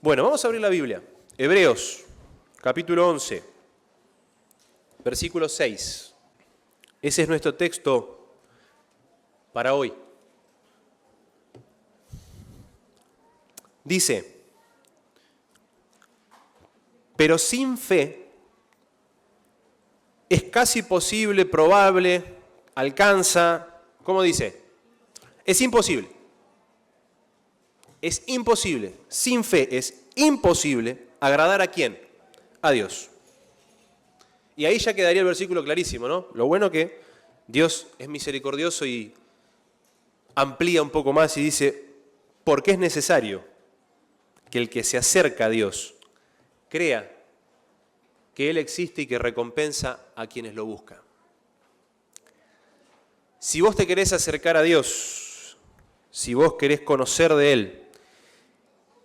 Bueno, vamos a abrir la Biblia. Hebreos, capítulo 11, versículo 6. Ese es nuestro texto para hoy. Dice, pero sin fe es casi posible, probable, alcanza, ¿cómo dice? Es imposible. Es imposible. Sin fe es imposible agradar ¿a quién? A Dios. Y ahí ya quedaría el versículo clarísimo, ¿no? Lo bueno que Dios es misericordioso y amplía un poco más y dice, porque es necesario que el que se acerca a Dios crea que Él existe y que recompensa a quienes lo buscan. Si vos te querés acercar a Dios, si vos querés conocer de Él,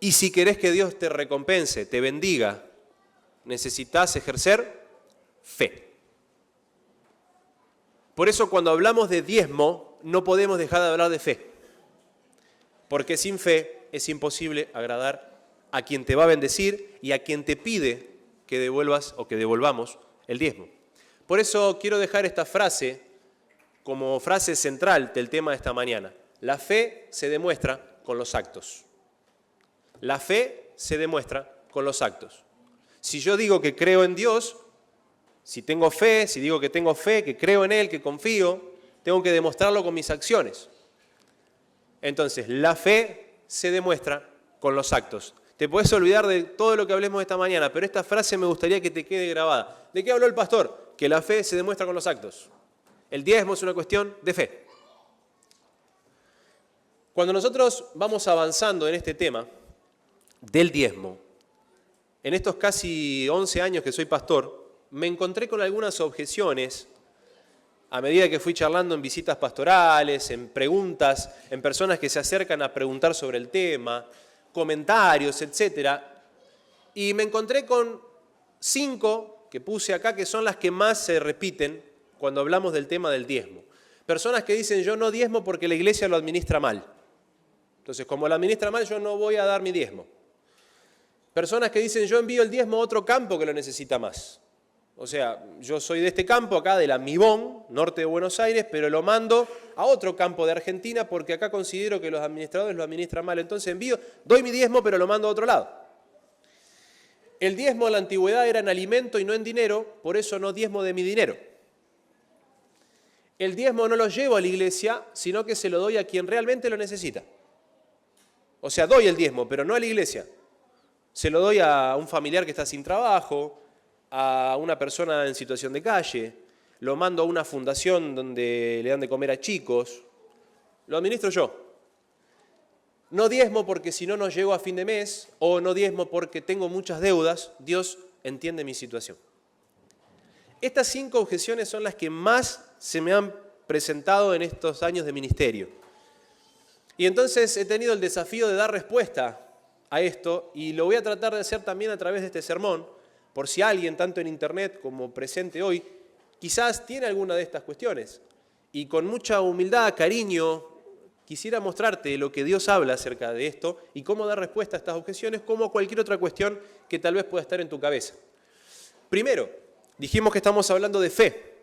y si querés que Dios te recompense, te bendiga, necesitas ejercer fe. Por eso cuando hablamos de diezmo, no podemos dejar de hablar de fe. Porque sin fe es imposible agradar a quien te va a bendecir y a quien te pide que devuelvas o que devolvamos el diezmo. Por eso quiero dejar esta frase como frase central del tema de esta mañana. La fe se demuestra con los actos. La fe se demuestra con los actos. Si yo digo que creo en Dios, si tengo fe, si digo que tengo fe, que creo en Él, que confío, tengo que demostrarlo con mis acciones. Entonces, la fe se demuestra con los actos. Te puedes olvidar de todo lo que hablemos esta mañana, pero esta frase me gustaría que te quede grabada. ¿De qué habló el pastor? Que la fe se demuestra con los actos. El diezmo es una cuestión de fe. Cuando nosotros vamos avanzando en este tema del diezmo, en estos casi 11 años que soy pastor, me encontré con algunas objeciones a medida que fui charlando en visitas pastorales, en preguntas, en personas que se acercan a preguntar sobre el tema, comentarios, etc. Y me encontré con 5 que puse acá, que son las que más se repiten cuando hablamos del tema del diezmo. Personas que dicen, yo no diezmo porque la iglesia lo administra mal. Entonces, como lo administra mal, yo no voy a dar mi diezmo. Personas que dicen, yo envío el diezmo a otro campo que lo necesita más. O sea, yo soy de este campo acá, de la Mibón, norte de Buenos Aires, pero lo mando a otro campo de Argentina porque acá considero que los administradores lo administran mal. Entonces doy mi diezmo, pero lo mando a otro lado. El diezmo en la antigüedad era en alimento y no en dinero, por eso no diezmo de mi dinero. El diezmo no lo llevo a la iglesia, sino que se lo doy a quien realmente lo necesita. O sea, doy el diezmo, pero no a la iglesia. Se lo doy a un familiar que está sin trabajo, a una persona en situación de calle, lo mando a una fundación donde le dan de comer a chicos, lo administro yo. No diezmo porque si no, no llego a fin de mes, o no diezmo porque tengo muchas deudas, Dios entiende mi situación. Estas 5 objeciones son las que más se me han presentado en estos años de ministerio. Y entonces he tenido el desafío de dar respuesta a esto, y lo voy a tratar de hacer también a través de este sermón, por si alguien, tanto en internet como presente hoy, quizás tiene alguna de estas cuestiones. Y con mucha humildad, cariño, quisiera mostrarte lo que Dios habla acerca de esto y cómo dar respuesta a estas objeciones, como a cualquier otra cuestión que tal vez pueda estar en tu cabeza. Primero, dijimos que estamos hablando de fe.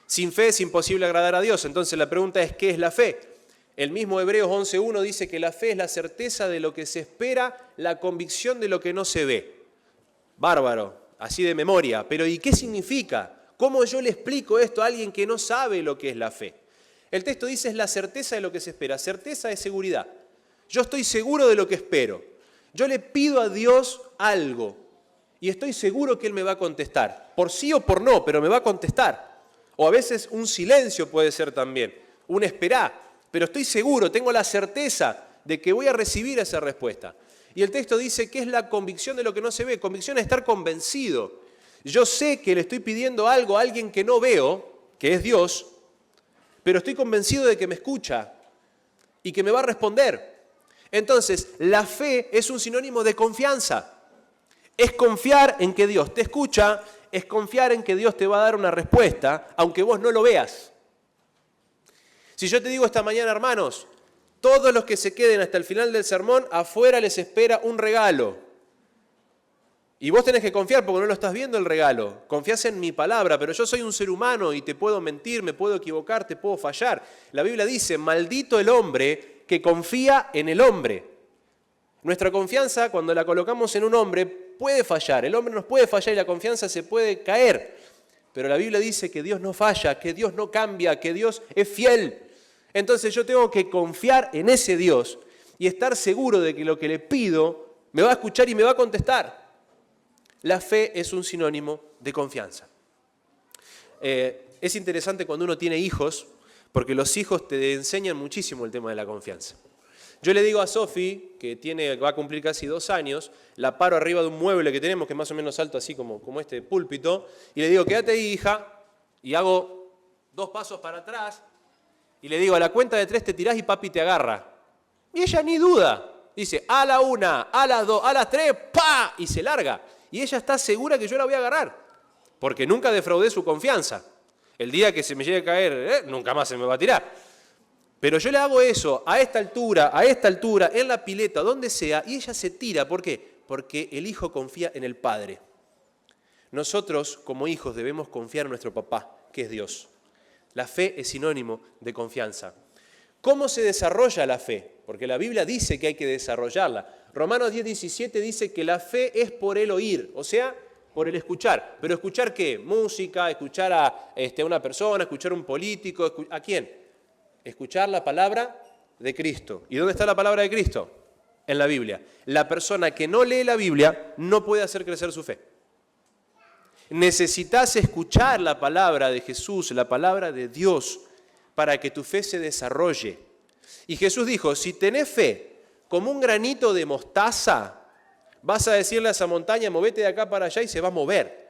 Sin fe es imposible agradar a Dios. Entonces la pregunta es, ¿qué es la fe? El mismo Hebreos 11.1 dice que la fe es la certeza de lo que se espera, la convicción de lo que no se ve. Bárbaro, así de memoria. Pero ¿y qué significa? ¿Cómo yo le explico esto a alguien que no sabe lo que es la fe? El texto dice es la certeza de lo que se espera. Certeza es seguridad. Yo estoy seguro de lo que espero. Yo le pido a Dios algo y estoy seguro que Él me va a contestar. Por sí o por no, pero me va a contestar. O a veces un silencio puede ser también, un esperá. Pero estoy seguro, tengo la certeza de que voy a recibir esa respuesta. Y el texto dice que es la convicción de lo que no se ve. Convicción es estar convencido. Yo sé que le estoy pidiendo algo a alguien que no veo, que es Dios, pero estoy convencido de que me escucha y que me va a responder. Entonces, la fe es un sinónimo de confianza. Es confiar en que Dios te escucha, es confiar en que Dios te va a dar una respuesta, aunque vos no lo veas. Si yo te digo esta mañana, hermanos, todos los que se queden hasta el final del sermón, afuera les espera un regalo. Y vos tenés que confiar porque no lo estás viendo el regalo. Confías en mi palabra, pero yo soy un ser humano y te puedo mentir, me puedo equivocar, te puedo fallar. La Biblia dice, maldito el hombre que confía en el hombre. Nuestra confianza, cuando la colocamos en un hombre, puede fallar. El hombre nos puede fallar y la confianza se puede caer. Pero la Biblia dice que Dios no falla, que Dios no cambia, que Dios es fiel. Entonces yo tengo que confiar en ese Dios y estar seguro de que lo que le pido me va a escuchar y me va a contestar. La fe es un sinónimo de confianza. Es interesante cuando uno tiene hijos, porque los hijos te enseñan muchísimo el tema de la confianza. Yo le digo a Sofi, que va a cumplir casi 2 años, la paro arriba de un mueble que tenemos, que es más o menos alto así como este púlpito, y le digo, quédate ahí, hija, y hago 2 pasos para atrás, y le digo, a la cuenta de 3 te tirás y papi te agarra. Y ella ni duda, dice, a la 1, a las 2, a las 3, ¡pa! Y se larga. Y ella está segura que yo la voy a agarrar, porque nunca defraudé su confianza. El día que se me llegue a caer, nunca más se me va a tirar. Pero yo le hago eso a esta altura, en la pileta, donde sea, y ella se tira. ¿Por qué? Porque el hijo confía en el padre. Nosotros, como hijos, debemos confiar en nuestro papá, que es Dios. La fe es sinónimo de confianza. ¿Cómo se desarrolla la fe? Porque la Biblia dice que hay que desarrollarla. Romanos 10:17 dice que la fe es por el oír, o sea, por el escuchar. ¿Pero escuchar qué? Música, escuchar a una persona, escuchar a un político, ¿a quién? Escuchar la palabra de Cristo. ¿Y dónde está la palabra de Cristo? En la Biblia. La persona que no lee la Biblia no puede hacer crecer su fe. Necesitas escuchar la palabra de Jesús, la palabra de Dios, para que tu fe se desarrolle. Y Jesús dijo, si tenés fe como un granito de mostaza, vas a decirle a esa montaña, movete de acá para allá y se va a mover.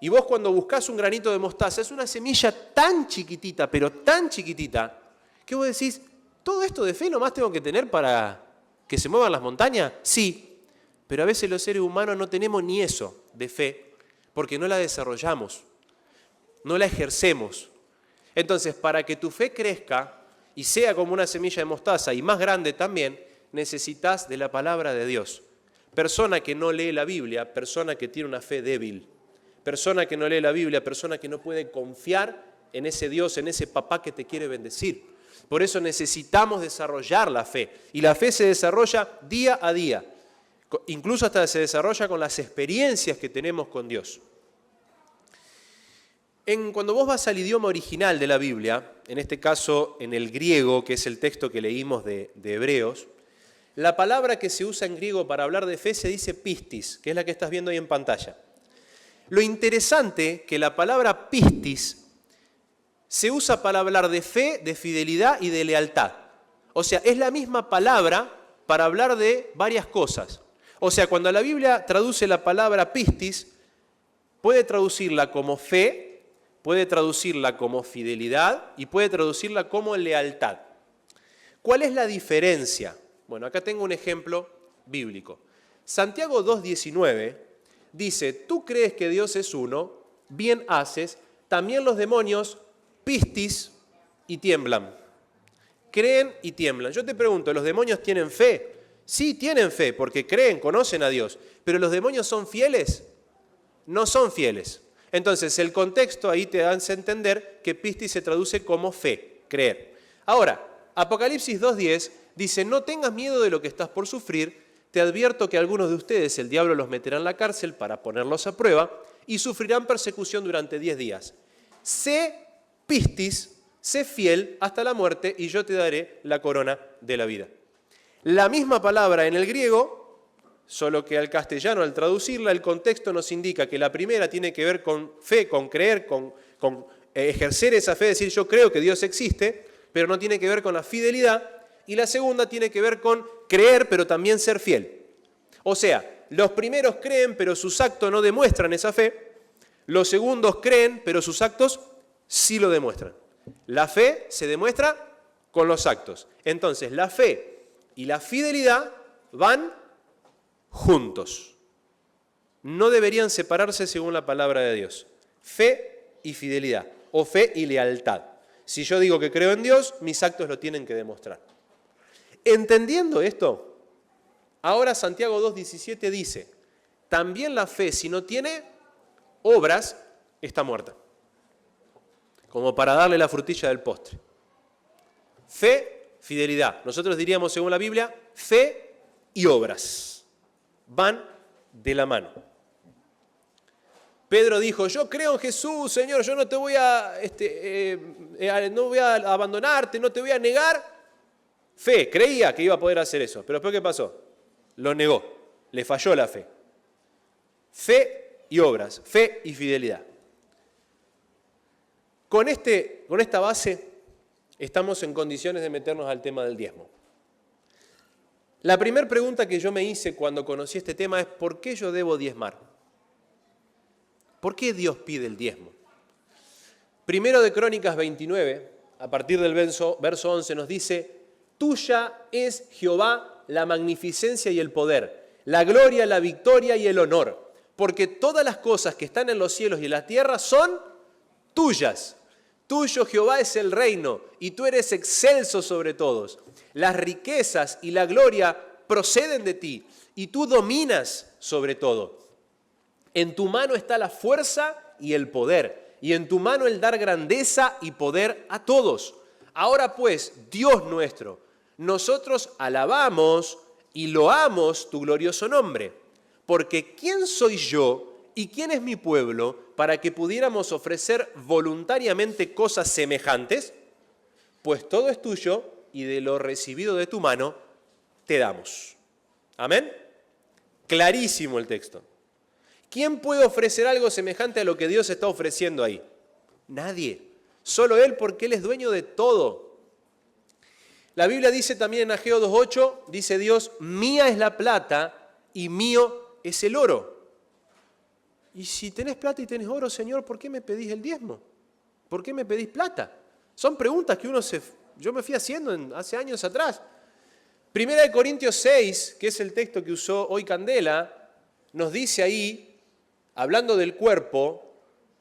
Y vos cuando buscás un granito de mostaza, es una semilla tan chiquitita, pero tan chiquitita, que vos decís, ¿todo esto de fe nomás tengo que tener para que se muevan las montañas? Sí, pero a veces los seres humanos no tenemos ni eso de fe, porque no la desarrollamos, no la ejercemos. Entonces, para que tu fe crezca y sea como una semilla de mostaza y más grande también, necesitas de la palabra de Dios. Persona que no lee la Biblia, persona que tiene una fe débil. Persona que no lee la Biblia, persona que no puede confiar en ese Dios, en ese papá que te quiere bendecir. Por eso necesitamos desarrollar la fe. Y la fe se desarrolla día a día. Incluso hasta se desarrolla con las experiencias que tenemos con Dios. Cuando vos vas al idioma original de la Biblia, en este caso en el griego, que es el texto que leímos de Hebreos, la palabra que se usa en griego para hablar de fe se dice pistis, que es la que estás viendo ahí en pantalla. Lo interesante que la palabra pistis se usa para hablar de fe, de fidelidad y de lealtad. O sea, es la misma palabra para hablar de varias cosas. O sea, cuando la Biblia traduce la palabra pistis, puede traducirla como fe, puede traducirla como fidelidad y puede traducirla como lealtad. ¿Cuál es la diferencia? Bueno, acá tengo un ejemplo bíblico. Santiago 2:19 dice, tú crees que Dios es uno, bien haces, también los demonios pistis y tiemblan. Creen y tiemblan. Yo te pregunto, ¿los demonios tienen fe? Sí, tienen fe, porque creen, conocen a Dios. ¿Pero los demonios son fieles? No son fieles. Entonces, el contexto ahí te hace entender que pistis se traduce como fe, creer. Ahora, Apocalipsis 2:10 dice, no tengas miedo de lo que estás por sufrir, te advierto que algunos de ustedes el diablo los meterá en la cárcel para ponerlos a prueba y sufrirán persecución durante 10 días. Sé pistis, sé fiel hasta la muerte y yo te daré la corona de la vida. La misma palabra en el griego, solo que al castellano al traducirla el contexto nos indica que la primera tiene que ver con fe, con creer, con ejercer esa fe, decir yo creo que Dios existe, pero no tiene que ver con la fidelidad, y la segunda tiene que ver con creer, pero también ser fiel. O sea, los primeros creen, pero sus actos no demuestran esa fe, los segundos creen, pero sus actos sí lo demuestran. La fe se demuestra con los actos. Entonces, la fe y la fidelidad van juntos. No deberían separarse según la palabra de Dios. Fe y fidelidad, o fe y lealtad. Si yo digo que creo en Dios, mis actos lo tienen que demostrar. Entendiendo esto, ahora Santiago 2:17 dice, también la fe, si no tiene obras, está muerta. Como para darle la frutilla del postre. Fe, fidelidad. Nosotros diríamos, según la Biblia, fe y obras. Van de la mano. Pedro dijo, yo creo en Jesús, Señor, yo no te voy no voy a abandonarte, no te voy a negar. Fe, creía que iba a poder hacer eso, pero después ¿qué pasó? Lo negó, le falló la fe. Fe y obras, fe y fidelidad. Con esta base estamos en condiciones de meternos al tema del diezmo. La primera pregunta que yo me hice cuando conocí este tema es ¿por qué yo debo diezmar? ¿Por qué Dios pide el diezmo? Primero de Crónicas 29, a partir del verso 11 nos dice, tuya es Jehová la magnificencia y el poder, la gloria, la victoria y el honor, porque todas las cosas que están en los cielos y en la tierra son tuyas. Tuyo, Jehová, es el reino, y tú eres excelso sobre todos. Las riquezas y la gloria proceden de ti, y tú dominas sobre todo. En tu mano está la fuerza y el poder, y en tu mano el dar grandeza y poder a todos. Ahora pues, Dios nuestro, nosotros alabamos y loamos tu glorioso nombre, porque ¿quién soy yo y quién es mi pueblo para que pudiéramos ofrecer voluntariamente cosas semejantes? Pues todo es tuyo y de lo recibido de tu mano te damos. ¿Amén? Clarísimo el texto. ¿Quién puede ofrecer algo semejante a lo que Dios está ofreciendo ahí? Nadie. Solo Él, porque Él es dueño de todo. La Biblia dice también en Ageo 2:8, dice Dios, mía es la plata y mío es el oro. Y si tenés plata y tenés oro, Señor, ¿por qué me pedís el diezmo? ¿Por qué me pedís plata? Son preguntas que yo me fui haciendo hace años atrás. Primera de Corintios 6, que es el texto que usó hoy Candela, nos dice ahí, hablando del cuerpo,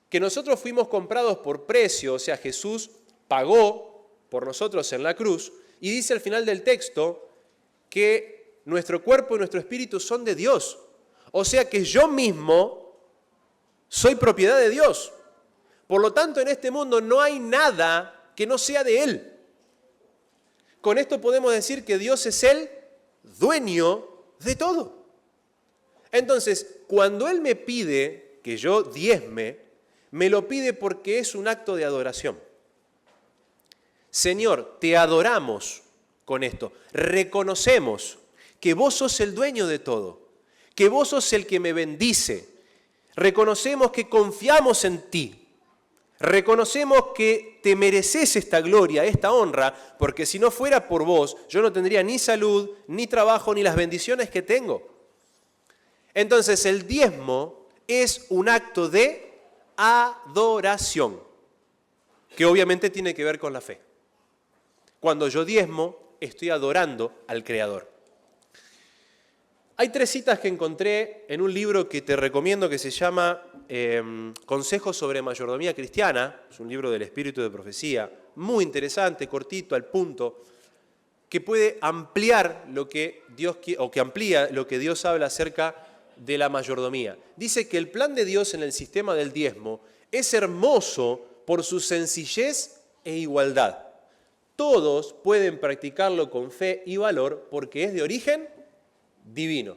que nosotros fuimos comprados por precio, o sea, Jesús pagó por nosotros en la cruz, y dice al final del texto que nuestro cuerpo y nuestro espíritu son de Dios. O sea que yo mismo soy propiedad de Dios. Por lo tanto, en este mundo no hay nada que no sea de Él. Con esto podemos decir que Dios es el dueño de todo. Entonces, cuando Él me pide que yo diezme, me lo pide porque es un acto de adoración. Señor, te adoramos con esto. Reconocemos que vos sos el dueño de todo, que vos sos el que me bendice. Reconocemos que confiamos en ti. Reconocemos que te mereces esta gloria, esta honra, porque si no fuera por vos, yo no tendría ni salud, ni trabajo, ni las bendiciones que tengo. Entonces el diezmo es un acto de adoración, que obviamente tiene que ver con la fe. Cuando yo diezmo, estoy adorando al Creador. Hay 3 citas que encontré en un libro que te recomiendo que se llama Consejos sobre Mayordomía Cristiana. Es un libro del Espíritu de Profecía, muy interesante, cortito, al punto, que puede ampliar lo que Dios o que amplía lo que Dios habla acerca de la mayordomía. Dice que el plan de Dios en el sistema del diezmo es hermoso por su sencillez e igualdad. Todos pueden practicarlo con fe y valor porque es de origen divino.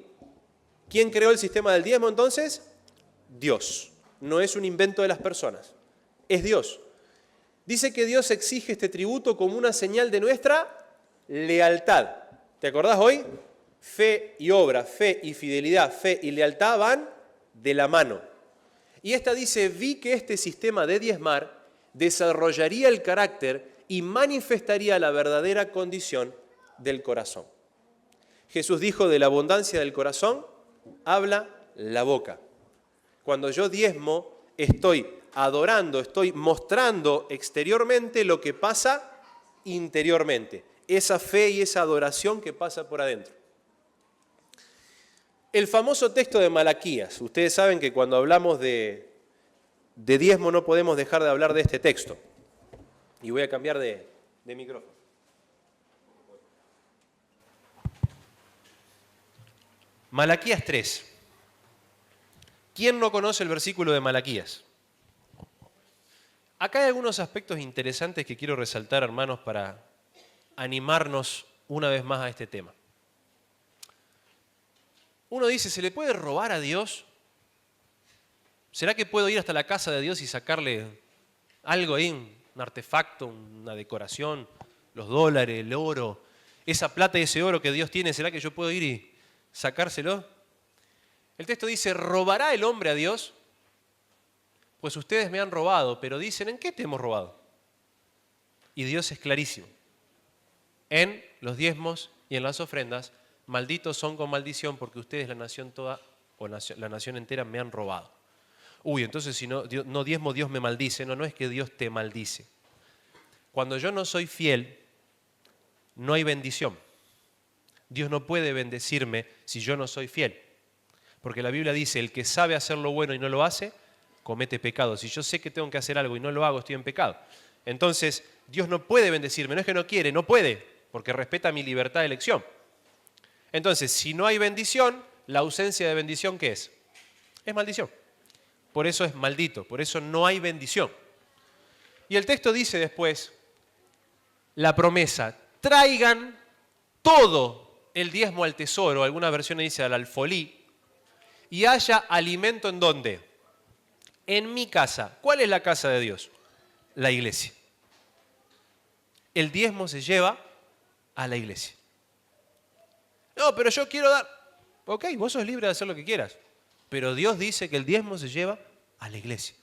¿Quién creó el sistema del diezmo entonces? Dios. No es un invento de las personas, es Dios. Dice que Dios exige este tributo como una señal de nuestra lealtad. ¿Te acordás hoy? Fe y obra, fe y fidelidad, fe y lealtad van de la mano. Y esta dice, vi que este sistema de diezmar desarrollaría el carácter y manifestaría la verdadera condición del corazón. Jesús dijo, de la abundancia del corazón habla la boca. Cuando yo diezmo, estoy adorando, estoy mostrando exteriormente lo que pasa interiormente. Esa fe y esa adoración que pasa por adentro. El famoso texto de Malaquías. Ustedes saben que cuando hablamos de diezmo no podemos dejar de hablar de este texto. Y voy a cambiar de micrófono. Malaquías 3. ¿Quién no conoce el versículo de Malaquías? Acá hay algunos aspectos interesantes que quiero resaltar, hermanos, para animarnos una vez más a este tema. Uno dice, ¿se le puede robar a Dios? ¿Será que puedo ir hasta la casa de Dios y sacarle algo ahí, un artefacto, una decoración, los dólares, el oro, esa plata y ese oro que Dios tiene? ¿Será que yo puedo ir y sacárselo? El texto dice, ¿robará el hombre a Dios? Pues ustedes me han robado, pero dicen, ¿en qué te hemos robado? Y Dios es clarísimo. En los diezmos y en las ofrendas, malditos son con maldición porque ustedes, la nación toda, o la nación entera, me han robado. Uy, entonces si no diezmo, Dios me maldice. No, no es que Dios te maldice. Cuando yo no soy fiel, no hay bendición. Dios no puede bendecirme si yo no soy fiel. Porque la Biblia dice, el que sabe hacer lo bueno y no lo hace, comete pecado. Si yo sé que tengo que hacer algo y no lo hago, estoy en pecado. Entonces, Dios no puede bendecirme. No es que no quiere, no puede, porque respeta mi libertad de elección. Entonces, si no hay bendición, la ausencia de bendición, ¿qué es? Es maldición. Por eso es maldito, por eso no hay bendición. Y el texto dice después, la promesa, traigan todo el diezmo al tesoro, algunas versiones dice al alfolí, y haya alimento ¿en dónde? En mi casa. ¿Cuál es la casa de Dios? La iglesia. El diezmo se lleva a la iglesia. No, pero yo quiero dar. Ok, vos sos libre de hacer lo que quieras. Pero Dios dice que el diezmo se lleva a la iglesia.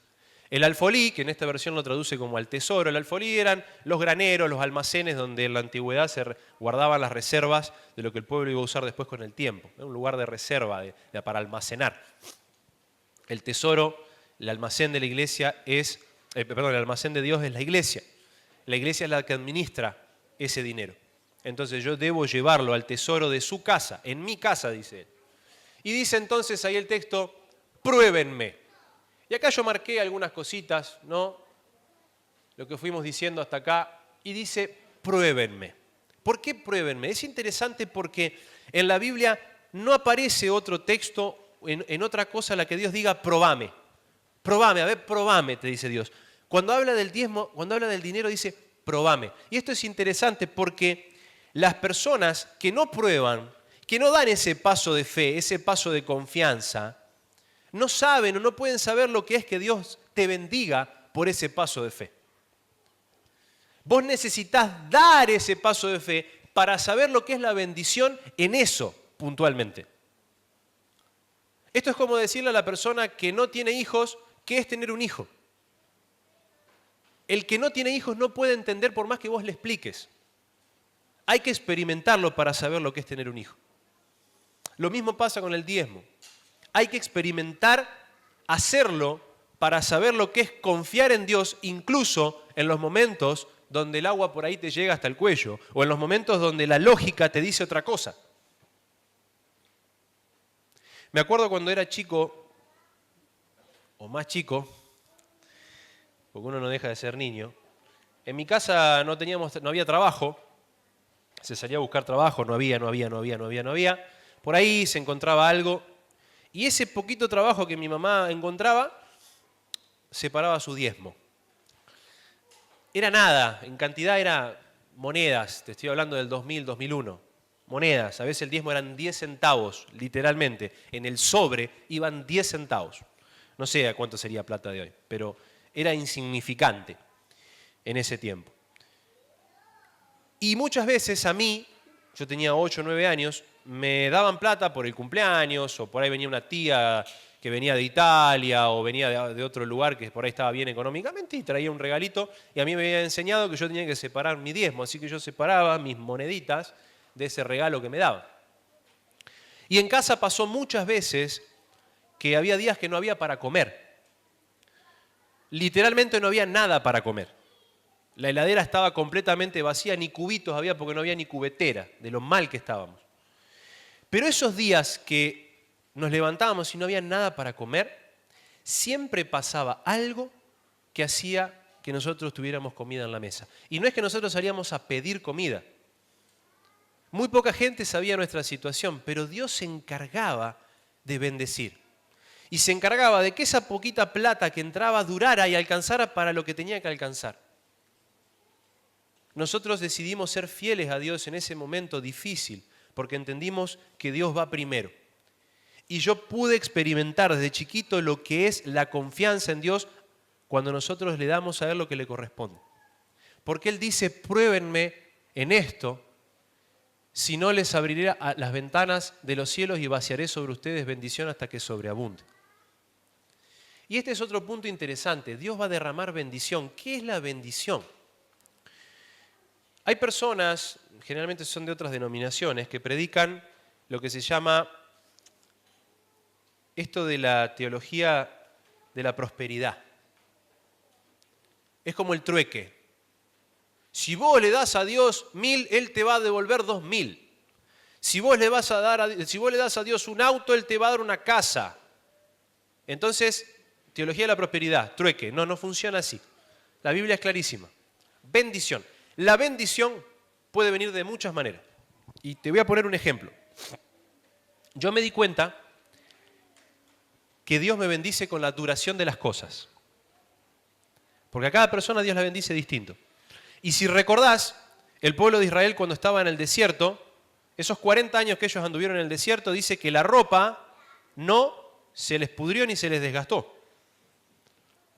El alfolí, que en esta versión lo traduce como al tesoro, el alfolí eran los graneros, los almacenes donde en la antigüedad se guardaban las reservas de lo que el pueblo iba a usar después con el tiempo. Un lugar de reserva para almacenar. El tesoro, el almacén de la iglesia es, el almacén de Dios es la iglesia. La iglesia es la que administra ese dinero. Entonces yo debo llevarlo al tesoro de su casa, en mi casa, dice él. Y dice entonces ahí el texto, pruébenme. Y acá yo marqué algunas cositas, ¿no? Lo que fuimos diciendo hasta acá. Y dice, pruébenme. ¿Por qué pruébenme? Es interesante porque en la Biblia no aparece otro texto en otra cosa en la que Dios diga, probame. Probame, a ver, probame, te dice Dios. Cuando habla del diezmo, cuando habla del dinero, dice, probame. Y esto es interesante porque las personas que no prueban, que no dan ese paso de fe, ese paso de confianza, no saben o no pueden saber lo que es que Dios te bendiga por ese paso de fe. Vos necesitas dar ese paso de fe para saber lo que es la bendición en eso, puntualmente. Esto es como decirle a la persona que no tiene hijos, ¿qué es tener un hijo? El que no tiene hijos no puede entender por más que vos le expliques. Hay que experimentarlo para saber lo que es tener un hijo. Lo mismo pasa con el diezmo. Hay que experimentar, hacerlo para saber lo que es confiar en Dios, incluso en los momentos donde el agua por ahí te llega hasta el cuello, o en los momentos donde la lógica te dice otra cosa. Me acuerdo cuando era chico, o más chico, porque uno no deja de ser niño, en mi casa no había trabajo, se salía a buscar trabajo, no había. Por ahí se encontraba algo, y ese poquito trabajo que mi mamá encontraba, separaba su diezmo. Era nada, en cantidad era monedas, te estoy hablando del 2000, 2001. Monedas, a veces el diezmo eran 10 centavos, literalmente. En el sobre iban 10 centavos. No sé a cuánto sería plata de hoy, pero era insignificante en ese tiempo. Y muchas veces a mí, yo tenía 8 o 9 años, me daban plata por el cumpleaños, o por ahí venía una tía que venía de Italia, o venía de otro lugar que por ahí estaba bien económicamente, y traía un regalito, y a mí me había enseñado que yo tenía que separar mi diezmo, así que yo separaba mis moneditas de ese regalo que me daban. Y en casa pasó muchas veces que había días que no había para comer. Literalmente no había nada para comer. La heladera estaba completamente vacía, ni cubitos había porque no había ni cubetera, de lo mal que estábamos. Pero esos días que nos levantábamos y no había nada para comer, siempre pasaba algo que hacía que nosotros tuviéramos comida en la mesa. Y no es que nosotros salíamos a pedir comida. Muy poca gente sabía nuestra situación, pero Dios se encargaba de bendecir. Y se encargaba de que esa poquita plata que entraba durara y alcanzara para lo que tenía que alcanzar. Nosotros decidimos ser fieles a Dios en ese momento difícil, porque entendimos que Dios va primero. Y yo pude experimentar desde chiquito lo que es la confianza en Dios cuando nosotros le damos a Él lo que le corresponde. Porque Él dice, pruébenme en esto, si no les abriré las ventanas de los cielos y vaciaré sobre ustedes bendición hasta que sobreabunde. Y este es otro punto interesante. Dios va a derramar bendición. ¿Qué es la bendición? Hay personas, generalmente son de otras denominaciones, que predican lo que se llama esto de la teología de la prosperidad. Es como el trueque. Si vos le das a Dios 1000, Él te va a devolver 2000. Si vos le das a Dios un auto, Él te va a dar una casa. Entonces, teología de la prosperidad, trueque. No funciona así. La Biblia es clarísima. Bendición. La bendición puede venir de muchas maneras. Y te voy a poner un ejemplo. Yo me di cuenta que Dios me bendice con la duración de las cosas. Porque a cada persona Dios la bendice distinto. Y si recordás, el pueblo de Israel cuando estaba en el desierto, esos 40 años que ellos anduvieron en el desierto, dice que la ropa no se les pudrió ni se les desgastó.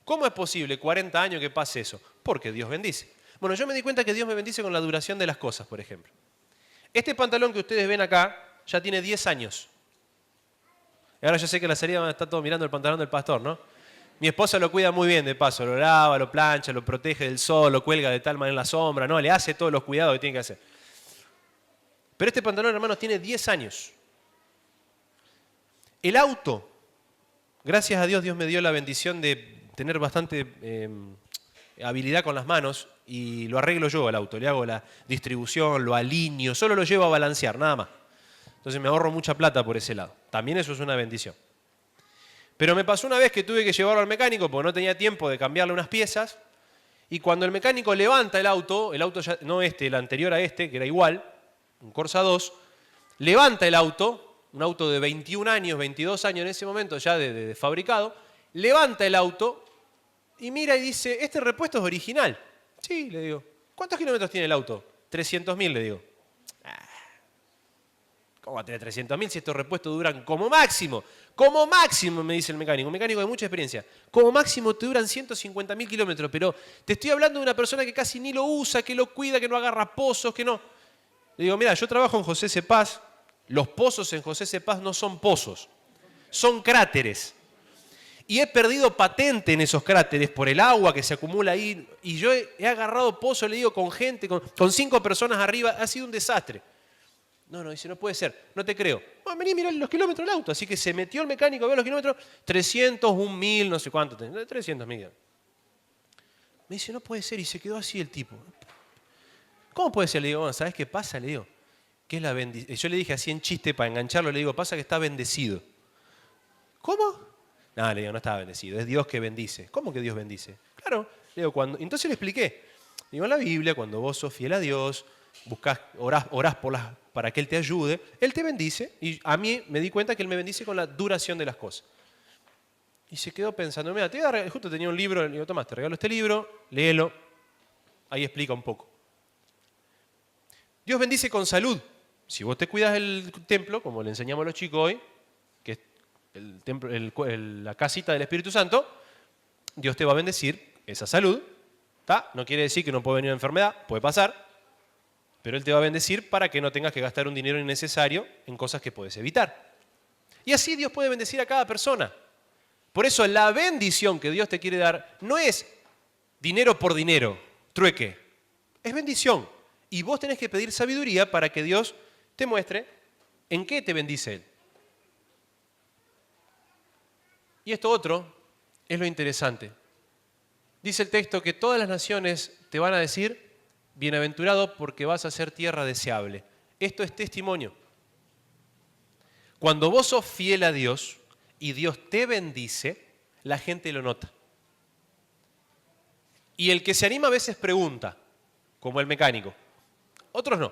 ¿Cómo es posible 40 años que pase eso? Porque Dios bendice. Bueno, yo me di cuenta que Dios me bendice con la duración de las cosas, por ejemplo. Este pantalón que ustedes ven acá ya tiene 10 años. Y ahora yo sé que en la salida van a estar todos mirando el pantalón del pastor, ¿no? Mi esposa lo cuida muy bien de paso, lo lava, lo plancha, lo protege del sol, lo cuelga de tal manera en la sombra, ¿no? Le hace todos los cuidados que tiene que hacer. Pero este pantalón, hermanos, tiene 10 años. El auto, gracias a Dios, Dios me dio la bendición de tener bastante habilidad con las manos y lo arreglo yo al auto, le hago la distribución, lo alineo, solo lo llevo a balancear, nada más. Entonces me ahorro mucha plata por ese lado. También eso es una bendición. Pero me pasó una vez que tuve que llevarlo al mecánico porque no tenía tiempo de cambiarle unas piezas y cuando el mecánico levanta el auto ya, no el anterior a este, que era igual, un Corsa 2, levanta el auto, un auto de 21 años, 22 años en ese momento ya de fabricado, levanta el auto y mira y dice, este repuesto es original. Sí, le digo. ¿Cuántos kilómetros tiene el auto? 300.000, le digo. ¿Cómo va a tener 300.000 si estos repuestos duran como máximo? Como máximo, me dice el mecánico. Un mecánico de mucha experiencia. Como máximo te duran 150.000 kilómetros, pero te estoy hablando de una persona que casi ni lo usa, que lo cuida, que no agarra pozos, que no. Le digo, mira, yo trabajo en José Cepaz. Los pozos en José Cepaz no son pozos, son cráteres. Y he perdido patente en esos cráteres por el agua que se acumula ahí. Y yo he agarrado pozos, le digo, con gente, con 5 personas arriba. Ha sido un desastre. No, dice, no puede ser. No te creo. Bueno, vení, mirá los kilómetros del auto. Así que se metió el mecánico a ver los kilómetros. 300, 1.000, no sé cuánto. 300.000. Me dice, no puede ser. Y se quedó así el tipo. ¿Cómo puede ser? Le digo, bueno, ¿sabes qué pasa? Le digo, ¿qué es la bendición? Yo le dije así en chiste para engancharlo. Le digo, pasa que está bendecido. ¿Cómo? No, le digo, no estaba bendecido, es Dios que bendice. ¿Cómo que Dios bendice? Claro, le digo, entonces le expliqué. Digo, en la Biblia, cuando vos sos fiel a Dios, orás para que Él te ayude, Él te bendice. Y a mí me di cuenta que Él me bendice con la duración de las cosas. Y se quedó pensando, mira, justo tenía un libro, le digo, Tomás, te regalo este libro, léelo. Ahí explica un poco. Dios bendice con salud. Si vos te cuidas del templo, como le enseñamos a los chicos hoy, que es el templo, la casita del Espíritu Santo, Dios te va a bendecir esa salud. ¿Tá? No quiere decir que no puede venir una enfermedad, puede pasar, pero Él te va a bendecir para que no tengas que gastar un dinero innecesario en cosas que puedes evitar. Y así Dios puede bendecir a cada persona. Por eso la bendición que Dios te quiere dar no es dinero por dinero, trueque, es bendición. Y vos tenés que pedir sabiduría para que Dios te muestre en qué te bendice Él. Y esto otro es lo interesante. Dice el texto que todas las naciones te van a decir, bienaventurado porque vas a ser tierra deseable. Esto es testimonio. Cuando vos sos fiel a Dios y Dios te bendice, la gente lo nota. Y el que se anima a veces pregunta, como el mecánico. Otros no.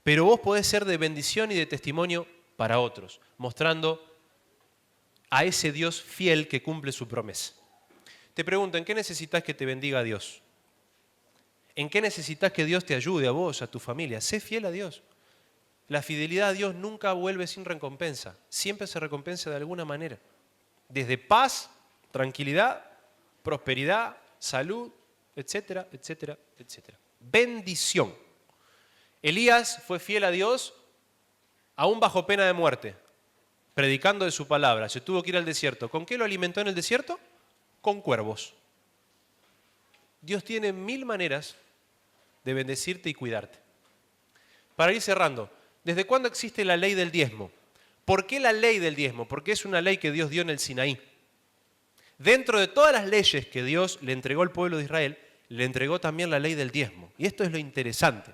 Pero vos podés ser de bendición y de testimonio para otros, mostrando a ese Dios fiel que cumple su promesa. Te pregunto, ¿en qué necesitas que te bendiga Dios? ¿En qué necesitas que Dios te ayude a vos, a tu familia? Sé fiel a Dios. La fidelidad a Dios nunca vuelve sin recompensa. Siempre se recompensa de alguna manera. Desde paz, tranquilidad, prosperidad, salud, etcétera, etcétera, etcétera. Bendición. Elías fue fiel a Dios aún bajo pena de muerte, predicando de su palabra. Se tuvo que ir al desierto. ¿Con qué lo alimentó en el desierto? Con cuervos. Dios tiene 1000 maneras de bendecirte y cuidarte. Para ir cerrando, ¿desde cuándo existe la ley del diezmo? ¿Por qué la ley del diezmo? Porque es una ley que Dios dio en el Sinaí. Dentro de todas las leyes que Dios le entregó al pueblo de Israel, le entregó también la ley del diezmo. Y esto es lo interesante.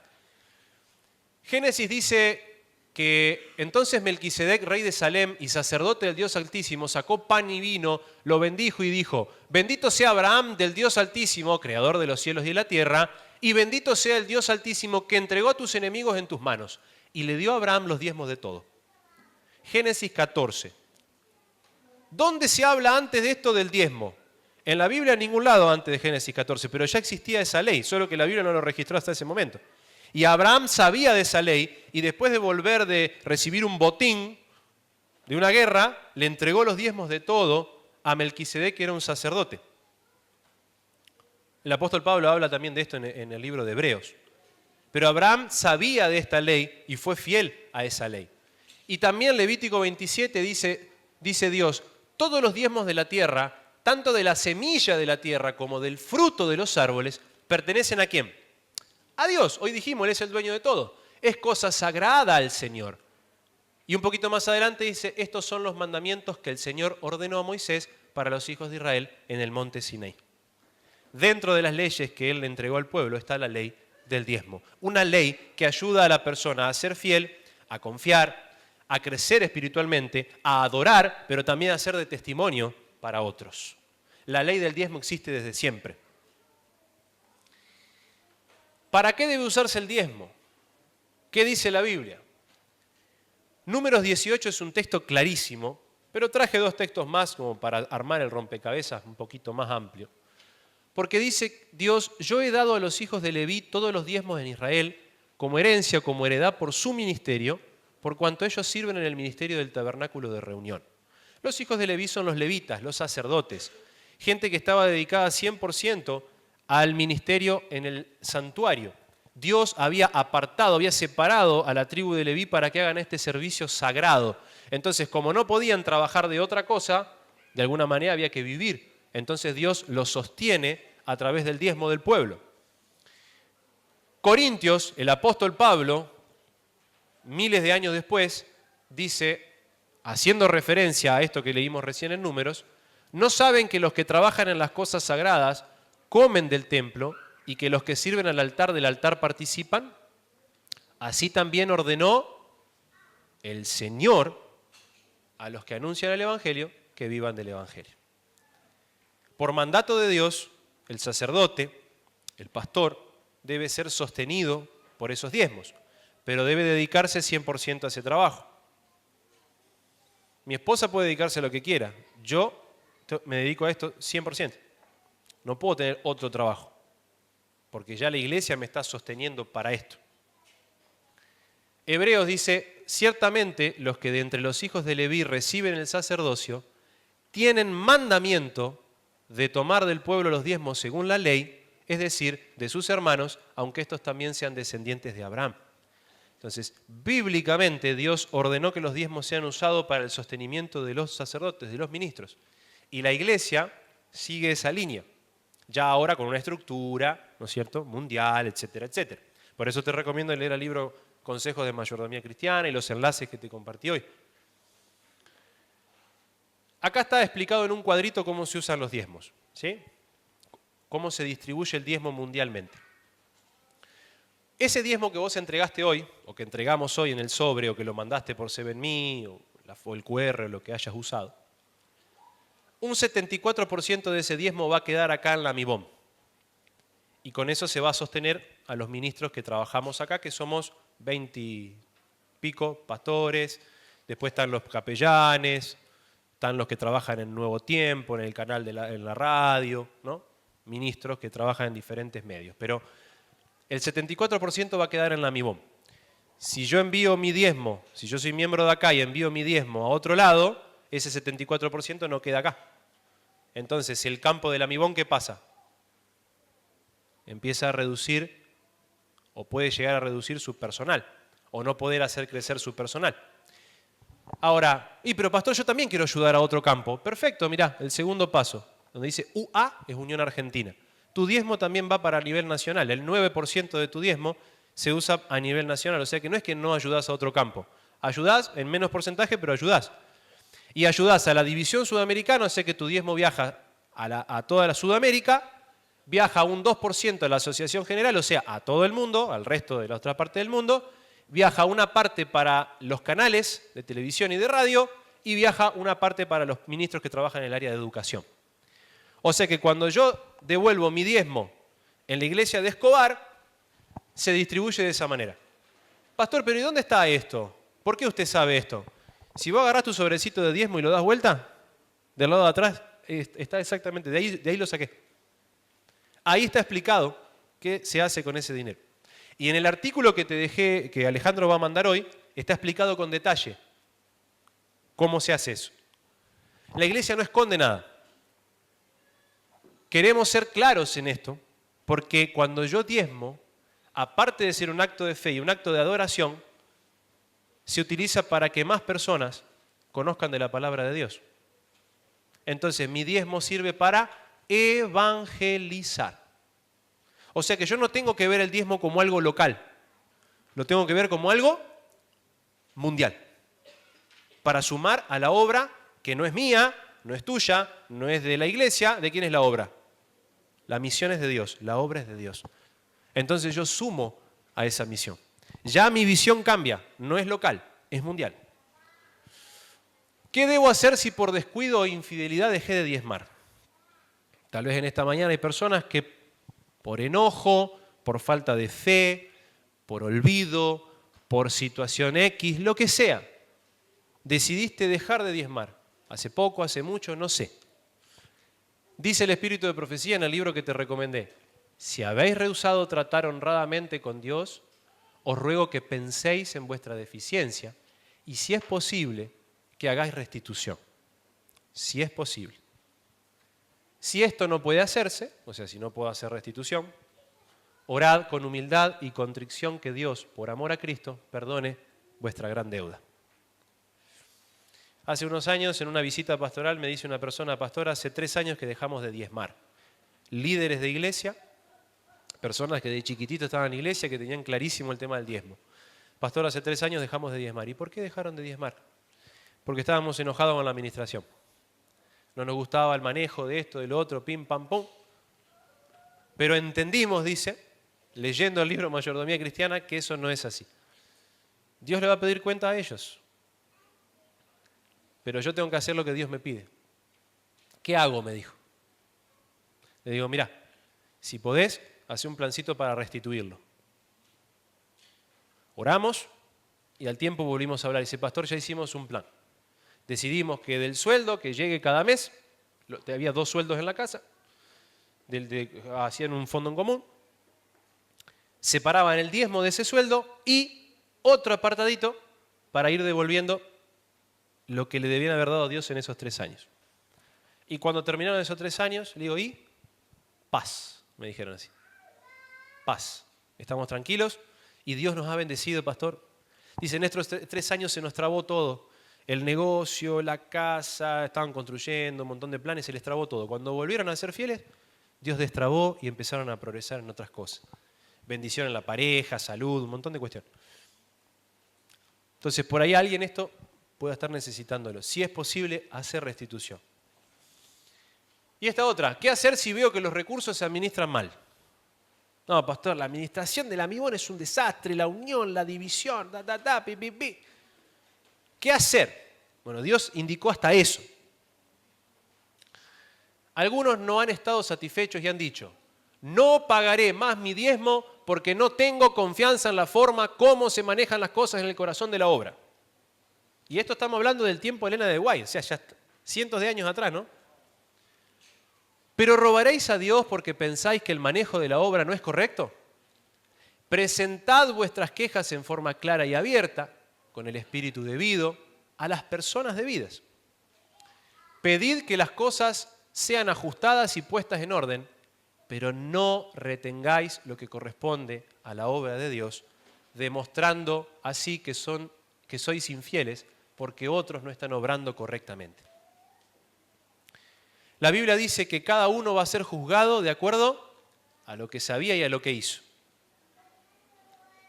Génesis dice que entonces Melquisedec, rey de Salem y sacerdote del Dios Altísimo, sacó pan y vino, lo bendijo y dijo: bendito sea Abraham del Dios Altísimo, creador de los cielos y de la tierra, y bendito sea el Dios Altísimo que entregó a tus enemigos en tus manos. Y le dio a Abraham los diezmos de todo. Génesis 14. ¿Dónde se habla antes de esto del diezmo? En la Biblia en ningún lado antes de Génesis 14, pero ya existía esa ley, solo que la Biblia no lo registró hasta ese momento. Y Abraham sabía de esa ley y después de volver de recibir un botín de una guerra, le entregó los diezmos de todo a Melquisedec, que era un sacerdote. El apóstol Pablo habla también de esto en el libro de Hebreos. Pero Abraham sabía de esta ley y fue fiel a esa ley. Y también Levítico 27 dice Dios: todos los diezmos de la tierra, tanto de la semilla de la tierra como del fruto de los árboles, pertenecen ¿a quién? A Dios. Hoy dijimos, Él es el dueño de todo. Es cosa sagrada al Señor. Y un poquito más adelante dice: estos son los mandamientos que el Señor ordenó a Moisés para los hijos de Israel en el monte Sinaí. Dentro de las leyes que Él le entregó al pueblo está la ley del diezmo. Una ley que ayuda a la persona a ser fiel, a confiar, a crecer espiritualmente, a adorar, pero también a ser de testimonio para otros. La ley del diezmo existe desde siempre. ¿Para qué debe usarse el diezmo? ¿Qué dice la Biblia? Números 18 es un texto clarísimo, pero traje 2 textos más como para armar el rompecabezas un poquito más amplio. Porque dice Dios: yo he dado a los hijos de Leví todos los diezmos en Israel, como herencia, como heredad por su ministerio, por cuanto ellos sirven en el ministerio del tabernáculo de reunión. Los hijos de Leví son los levitas, los sacerdotes, gente que estaba dedicada 100% al ministerio en el santuario. Dios había apartado, había separado a la tribu de Leví para que hagan este servicio sagrado. Entonces, como no podían trabajar de otra cosa, de alguna manera había que vivir. Entonces Dios los sostiene a través del diezmo del pueblo. Corintios, el apóstol Pablo, miles de años después, dice, haciendo referencia a esto que leímos recién en Números: ¿no saben que los que trabajan en las cosas sagradas comen del templo y que los que sirven al altar del altar participan? Así también ordenó el Señor a los que anuncian el Evangelio que vivan del Evangelio. Por mandato de Dios, el sacerdote, el pastor, debe ser sostenido por esos diezmos, pero debe dedicarse 100% a ese trabajo. Mi esposa puede dedicarse a lo que quiera, yo me dedico a esto 100%. No puedo tener otro trabajo, porque ya la iglesia me está sosteniendo para esto. Hebreos dice: ciertamente los que de entre los hijos de Leví reciben el sacerdocio tienen mandamiento de tomar del pueblo los diezmos según la ley, es decir, de sus hermanos, aunque estos también sean descendientes de Abraham. Entonces, bíblicamente Dios ordenó que los diezmos sean usados para el sostenimiento de los sacerdotes, de los ministros. Y la iglesia sigue esa línea, ya ahora con una estructura, ¿no es cierto?, mundial, etcétera, etcétera. Por eso te recomiendo leer el libro Consejos de Mayordomía Cristiana y los enlaces que te compartí hoy. Acá está explicado en un cuadrito cómo se usan los diezmos, ¿sí? Cómo se distribuye el diezmo mundialmente. Ese diezmo que vos entregaste hoy, o que entregamos hoy en el sobre, o que lo mandaste por 7Me, o el QR, o lo que hayas usado, un 74% de ese diezmo va a quedar acá en la MIBOM. Y con eso se va a sostener a los ministros que trabajamos acá, que somos 20 y pico pastores, Después están los capellanes, están los que trabajan en Nuevo Tiempo, en el canal en la radio, ¿no? Ministros que trabajan en diferentes medios. Pero el 74% va a quedar en la Mibom. Si yo envío mi diezmo, si yo soy miembro de acá y envío mi diezmo a otro lado, ese 74% no queda acá. Entonces, el campo de la Mibom, ¿qué pasa? Empieza a reducir o puede llegar a reducir su personal o no poder hacer crecer su personal. Ahora, pero pastor, yo también quiero ayudar a otro campo. Perfecto, mirá, el segundo paso, donde dice UA es Unión Argentina. Tu diezmo también va para nivel nacional. El 9% de tu diezmo se usa a nivel nacional. O sea que no es que no ayudás a otro campo. Ayudás en menos porcentaje, pero ayudás. Y ayudás a la división sudamericana, o sea que tu diezmo viaja a toda la Sudamérica, viaja un 2% a la Asociación General, o sea, a todo el mundo, al resto de la otra parte del mundo, viaja una parte para los canales de televisión y de radio, y viaja una parte para los ministros que trabajan en el área de educación. O sea que cuando yo devuelvo mi diezmo en la iglesia de Escobar, se distribuye de esa manera. Pastor, pero ¿y dónde está esto? ¿Por qué usted sabe esto? Si vos agarrás tu sobrecito de diezmo y lo das vuelta, del lado de atrás, está exactamente, de ahí lo saqué. Ahí está explicado qué se hace con ese dinero. Y en el artículo que te dejé, que Alejandro va a mandar hoy, está explicado con detalle cómo se hace eso. La iglesia no esconde nada. Queremos ser claros en esto, porque cuando yo diezmo, aparte de ser un acto de fe y un acto de adoración, se utiliza para que más personas conozcan de la palabra de Dios. Entonces, mi diezmo sirve para evangelizar. O sea que yo no tengo que ver el diezmo como algo local, lo tengo que ver como algo mundial, para sumar a la obra que no es mía, no es tuya, no es de la iglesia. ¿De quién es la obra? La misión es de Dios, la obra es de Dios. Entonces yo sumo a esa misión. Ya mi visión cambia, no es local, es mundial. ¿Qué debo hacer si por descuido o infidelidad dejé de diezmar? Tal vez en esta mañana hay personas que por enojo, por falta de fe, por olvido, por situación X, lo que sea, decidiste dejar de diezmar. Hace poco, hace mucho, no sé. Dice el Espíritu de Profecía en el libro que te recomendé: si habéis rehusado tratar honradamente con Dios, os ruego que penséis en vuestra deficiencia y, si es posible, que hagáis restitución. Si es posible. Si esto no puede hacerse, o sea, si no puedo hacer restitución, orad con humildad y contrición que Dios, por amor a Cristo, perdone vuestra gran deuda. Hace unos años, en una visita pastoral, me dice una persona: pastor, hace 3 años que dejamos de diezmar. Líderes de iglesia, personas que de chiquitito estaban en la iglesia, que tenían clarísimo el tema del diezmo. Pastor, hace 3 años dejamos de diezmar. ¿Y por qué dejaron de diezmar? Porque estábamos enojados con la administración. No nos gustaba el manejo de esto, de lo otro, pim, pam, pum. Pero entendimos, dice, leyendo el libro Mayordomía Cristiana, que eso no es así. Dios le va a pedir cuenta a ellos. Pero yo tengo que hacer lo que Dios me pide. ¿Qué hago?, me dijo. Le digo: mirá, si podés, hacé un plancito para restituirlo. Oramos y al tiempo volvimos a hablar. Dice: pastor, ya hicimos un plan. Decidimos que del sueldo que llegue cada mes, había 2 sueldos en la casa, hacían un fondo en común, separaban el diezmo de ese sueldo y otro apartadito para ir devolviendo lo que le debían haber dado a Dios en esos 3 años. Y cuando terminaron esos 3 años, le digo: ¿y? Paz, me dijeron así. Paz. Estamos tranquilos y Dios nos ha bendecido, pastor. Dice: en estos 3 años se nos trabó todo. El negocio, la casa, estaban construyendo, un montón de planes, se les trabó todo. Cuando volvieron a ser fieles, Dios destrabó y empezaron a progresar en otras cosas. Bendición en la pareja, salud, un montón de cuestiones. Entonces, por ahí alguien esto pueda estar necesitándolo. Si es posible, hacer restitución. Y esta otra: ¿qué hacer si veo que los recursos se administran mal? No, pastor, la administración de la Mibom es un desastre, la unión, la división, pi, pi, pi. ¿Qué hacer? Bueno, Dios indicó hasta eso. Algunos no han estado satisfechos y han dicho: no pagaré más mi diezmo porque no tengo confianza en la forma como se manejan las cosas en el corazón de la obra. Y esto estamos hablando del tiempo de Elena de White, o sea, ya cientos de años atrás, ¿no? ¿Pero robaréis a Dios porque pensáis que el manejo de la obra no es correcto? Presentad vuestras quejas en forma clara y abierta, con el espíritu debido, a las personas debidas. Pedid que las cosas sean ajustadas y puestas en orden, pero no retengáis lo que corresponde a la obra de Dios, demostrando así que sois infieles porque otros no están obrando correctamente. La Biblia dice que cada uno va a ser juzgado de acuerdo a lo que sabía y a lo que hizo.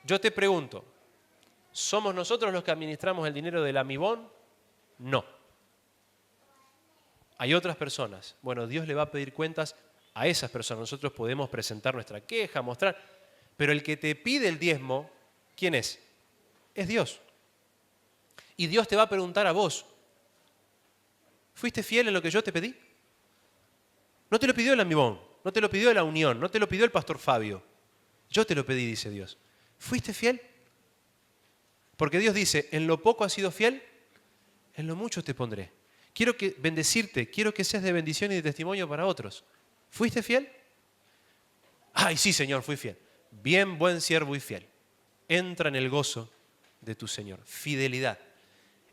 Yo te pregunto, ¿somos nosotros los que administramos el dinero del amibón? No. Hay otras personas. Bueno, Dios le va a pedir cuentas a esas personas. Nosotros podemos presentar nuestra queja, mostrar, pero el que te pide el diezmo, ¿quién es? Es Dios. Y Dios te va a preguntar a vos, ¿fuiste fiel en lo que yo te pedí? No te lo pidió el amibón, no te lo pidió la unión, no te lo pidió el pastor Fabio. Yo te lo pedí, dice Dios. ¿Fuiste fiel? Porque Dios dice, en lo poco has sido fiel, en lo mucho te pondré. Quiero bendecirte, quiero que seas de bendición y de testimonio para otros. ¿Fuiste fiel? Ay, sí, Señor, fui fiel. Bien, buen siervo y fiel. Entra en el gozo de tu Señor. Fidelidad.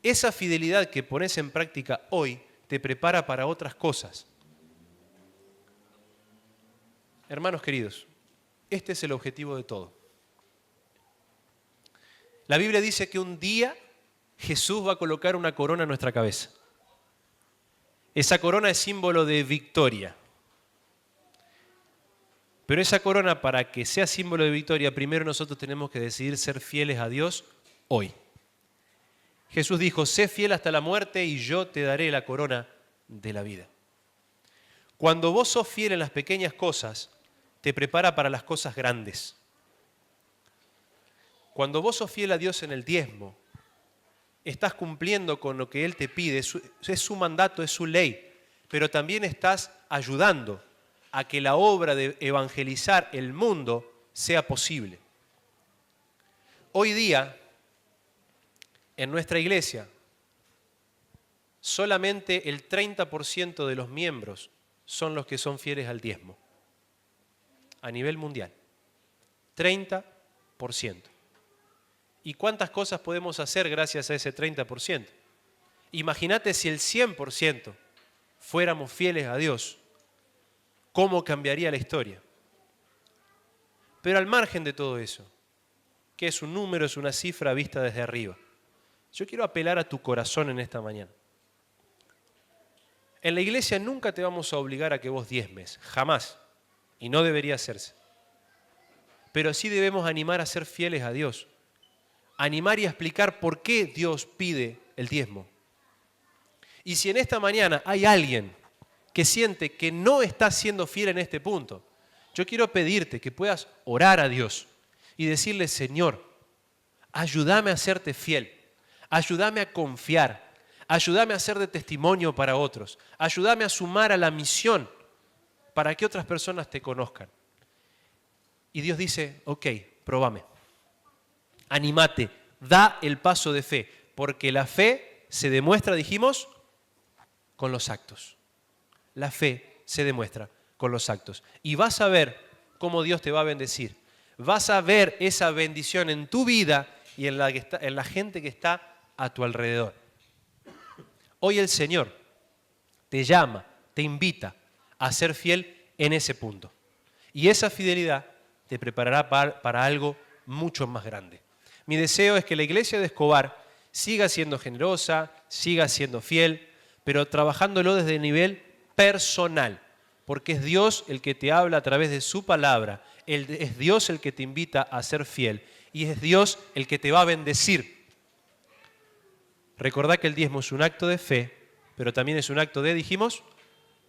Esa fidelidad que pones en práctica hoy te prepara para otras cosas. Hermanos queridos, este es el objetivo de todo. La Biblia dice que un día Jesús va a colocar una corona en nuestra cabeza. Esa corona es símbolo de victoria. Pero esa corona, para que sea símbolo de victoria, primero nosotros tenemos que decidir ser fieles a Dios hoy. Jesús dijo, sé fiel hasta la muerte y yo te daré la corona de la vida. Cuando vos sos fiel en las pequeñas cosas, te prepara para las cosas grandes. Cuando vos sos fiel a Dios en el diezmo, estás cumpliendo con lo que Él te pide, es su mandato, es su ley, pero también estás ayudando a que la obra de evangelizar el mundo sea posible. Hoy día, en nuestra iglesia, solamente el 30% de los miembros son los que son fieles al diezmo. A nivel mundial. 30%. ¿Y cuántas cosas podemos hacer gracias a ese 30%? Imagínate si el 100% fuéramos fieles a Dios, ¿cómo cambiaría la historia? Pero al margen de todo eso, que es un número, es una cifra vista desde arriba, yo quiero apelar a tu corazón en esta mañana. En la iglesia nunca te vamos a obligar a que vos diezmes, jamás, y no debería hacerse. Pero sí debemos animar a ser fieles a Dios, animar y explicar por qué Dios pide el diezmo. Y si en esta mañana hay alguien que siente que no está siendo fiel en este punto, yo quiero pedirte que puedas orar a Dios y decirle, Señor, ayúdame a serte fiel, ayúdame a confiar, ayúdame a ser de testimonio para otros, ayúdame a sumar a la misión para que otras personas te conozcan. Y Dios dice, ok, probame. Anímate, da el paso de fe, porque la fe se demuestra, dijimos, con los actos. La fe se demuestra con los actos. Y vas a ver cómo Dios te va a bendecir. Vas a ver esa bendición en tu vida y en la gente que está a tu alrededor. Hoy el Señor te llama, te invita a ser fiel en ese punto. Y esa fidelidad te preparará para algo mucho más grande. Mi deseo es que la iglesia de Escobar siga siendo generosa, siga siendo fiel, pero trabajándolo desde el nivel personal, porque es Dios el que te habla a través de su palabra, es Dios el que te invita a ser fiel y es Dios el que te va a bendecir. Recordá que el diezmo es un acto de fe, pero también es un acto de, dijimos,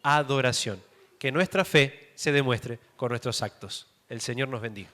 adoración. Que nuestra fe se demuestre con nuestros actos. El Señor nos bendiga.